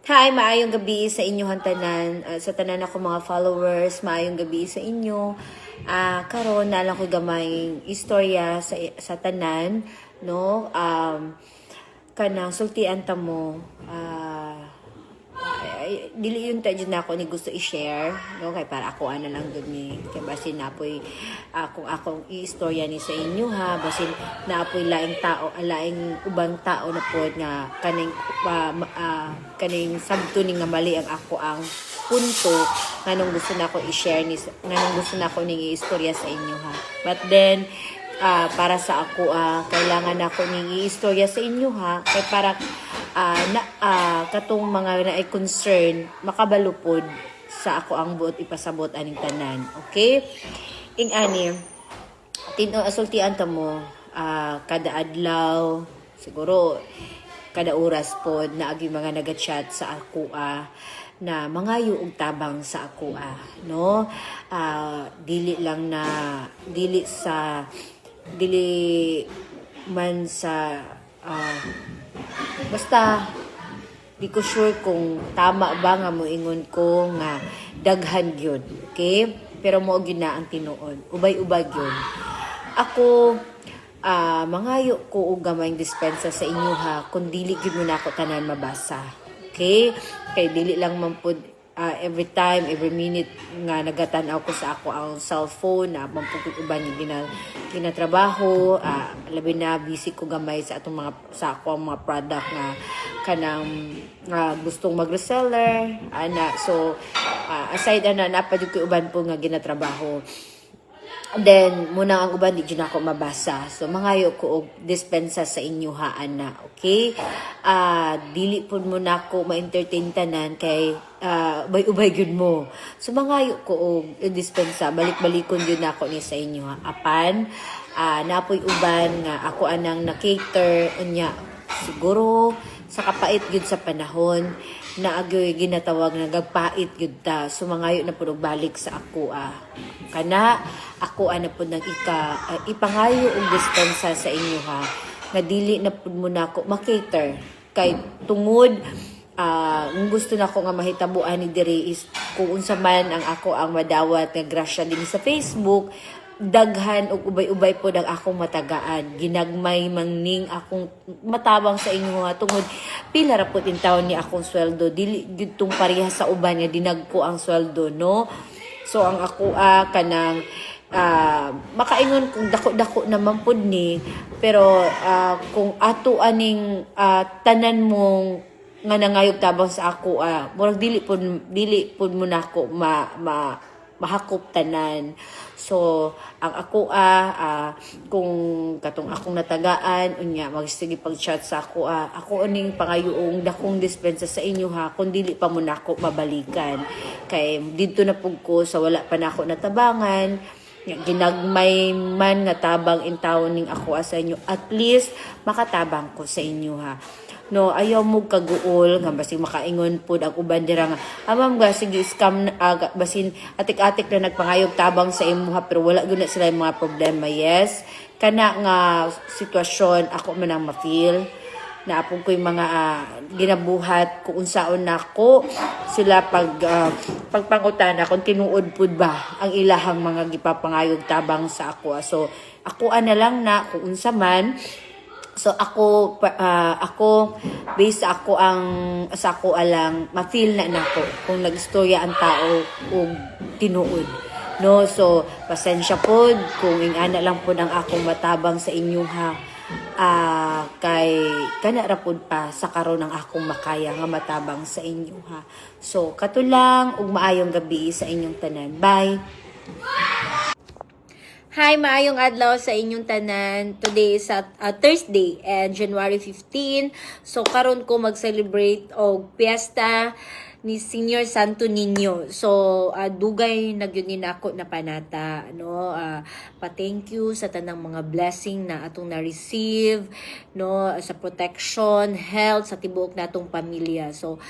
Hi, maayong gabi sa inyong tanan, sa tanan ako mga followers, maayong gabi sa inyo. Karon na lang ko gamay istorya sa tanan, no? Kanang sultian ta mo, dili yun tayo na ako ni gusto i-share, no? Kay para ako lang dun ni, kay basin napoy kung akong i-istorya ni sa inyo ha, basin napoy laing tao, laing ubang tao na po nga kaning sabtuning nga mali ang ako ang punto nganong gusto na ako i-share ni nganong gusto na ako ning i-istorya sa inyo ha. But then para sa ako kailangan ako ning i-istorya sa inyo ha, kay para katong mga na concern makabalupod sa ako ang buot ipasabot aning tanan. Okay? Ing ani asultian ta mo kada adlaw siguro kada oras pod na agi mga naga-chat sa ako na mga yuog tabang sa ako no, dili man sa basta di ko sure kung tama ba nga moingon ko nga daghan gyud, okay? Pero mo gyud na ang tinuod, ubay-ubay gyud. Ako mangayo ko og gamay dispensa sa inyo ha, kung dili gyud mo na ako tanan mabasa, okay? Kay dili lang man pud every time, every minute nga nagatan-aw ko sa ako ang cellphone na mampugod uban yung ginatrabaho, labi na busy ko gamay sa atong mga sa ako ang mga product nga kanang gustong mag-reseller so aside napadyo ko uban po nga ginatrabaho. Then, muna ang uban, di dyan ako mabasa. So, mangayo ko og dispensa sa inyo haan na, okay? Dili po muna ako ma-entertain tanan kay ubay-ubay yun mo. So, mangayo ko og dispensa. Balik-balikon yun ako ni sa inyo ha. Apan, napoy uban nga ako anang na-cater. Unya, siguro, sa kapait yun sa panahon, na agyoy ginatawag na gagpait yun ta. So, mangayo na po balik sa ako kana ako po nang ipangayo og dispensa sa inyo ha, nga dili na pud mo na ako makater kay tungod gusto na ko nga mahitabuan ni diri is kung unsa man ang ako ang madawat nga grasya din sa Facebook, daghan og ubay-ubay po ang akong matagaan, ginagmay mangning akong matabang sa inyo nga tungod pila ra pud in taon ni akong sweldo, dili gyud tong pareha sa uban nga dinagko ang sweldo, no? So ang ako kanang makaingon kung dako-dako naman pud ni, pero kung ato aning tanan mong nga nangayog tabang sa ako murag dili pud mo nako mahakop tanan. So ang ako kung katong akong natagaan unya magsige pag-chat sa ako aning pangayuong dakong dispensa sa inyo ha, kung dili pa mo nako mabalikan kay didto na pud ko sa wala pa nako natabangan ginagmay man nga tabang in taon ning ako sa inyo, at least makatabang ko sa inyo ha. No, ayaw mo kaguol nga basin makaingon pud ang uban dira nga ma'am ga sige scam basin atik-atik na nagpangayog tabang sa imo ha, pero wala gyud na sila yung mga problema. Yes, kana nga sitwasyon ako man ang ma-feel na apong ko yung mga ginabuhat kung unsaon nako sila pagpangutana kung tinuod pud ba ang ilahang mga gipapangayog tabang sa ako. So ako na lang na kung unsa man. So ako based ako ang sa ako alang ma-feel na nako kung nagistorya ang tao og tinuod, no? So pasensya pod kung ingana lang pod ang akong matabang sa inyo ha. Kay kana ra pud pa sa karon ang akong makaya nga matabang sa inyo ha. So kato lang ug maayong gabi sa inyong tanan. Bye. Hi, maayong adlaw sa inyong tanan. Today is Thursday and January 15. So karon ko mag-celebrate og piyesta ni Senior Santo Niño. So dugay na gyud ni nako na panata, no. Pa-thank you sa tanang mga blessing na atong na-receive, no, sa protection, health sa tibuok natong pamilya. So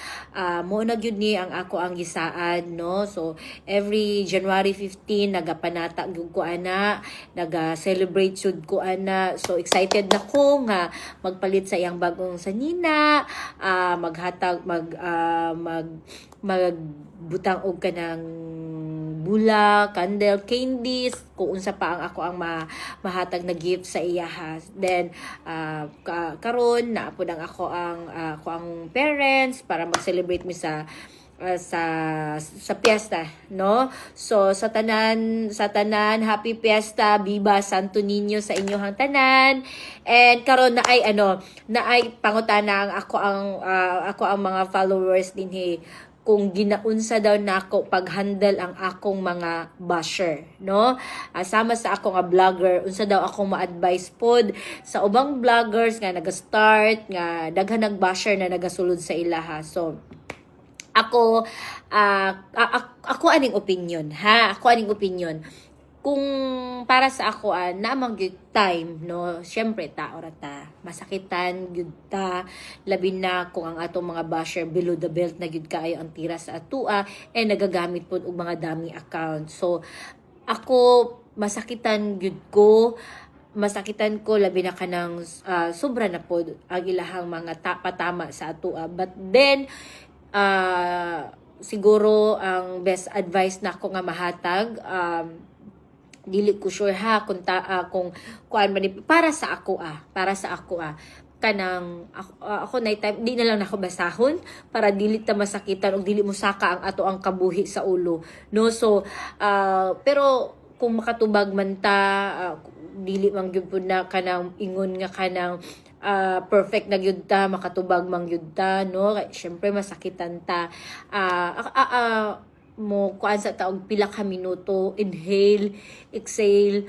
mo na gyud ni ang ako ang gisaad, no. So every January 15 nagapanata gyud ko ana, naga-celebrate jud ko ana. So excited na ko nga magpalit sa iyang bagong sanina, maghatag magbutang og kanang bula, candle, candies, kung unsa pa ang ako ang mahatag na gift sa iya ha. Then karon na pud ang ako ang parents para mag-celebrate mi sa piyesta, no? So sa tanan happy fiesta, Viva Santo Niño sa inyong tanan. And karon na ay pangutana ang ako ang mga followers dinhi kung ginaunsa daw nako pag-handle ang akong mga basher, no? Sama sa ako nga vlogger, unsa daw akong ma-advise pod sa ubang vloggers nga naga-start nga daghan nag-basher na nagasulod sa ilaha. So ako aning opinion, ha? Ako aning opinion. Kung para sa ako namang good time, no, syempre tao ra ta masakitan gyud ta, labi na kung ang atong mga basher below the belt na gyud kaayo ang tira sa atua nagagamit pud og mga dami account. So ako masakitan labi na kanang sobra na pod ang ilahang mga patama sa atua. But then siguro ang best advice na ako nga mahatag, dili ko sure ha kung kuan man para sa ako kanang ako na time di na lang nako basahon para dili ta masakitan og dili mo saka ang ato ang kabuhi sa ulo, no. So pero kung makatubag man ta, dili man gyud pud na kanang ingon nga kanang perfect na gyud ta, makatubag man gyud ta, no. Syempre masakitan ta, mo kuan sa taog pila ka minuto, inhale, exhale,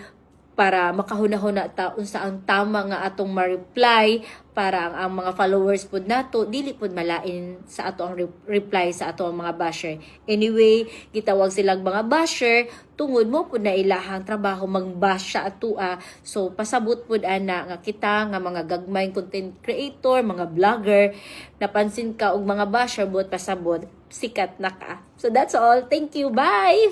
para makahuna-huna ta unsa ang tama nga atong ma-reply para ang mga followers pud nato dili pud malain sa ato ang reply sa ato ang mga basher. Anyway, gitawag silang mga basher tungod mo pud na ilahang trabaho mag-bash sa atua. So pasabot pud ana nga kita nga mga gagmayng content creator, mga vlogger, napansin ka og mga basher buot pasabot sikat na ka. So that's all. Thank you. Bye.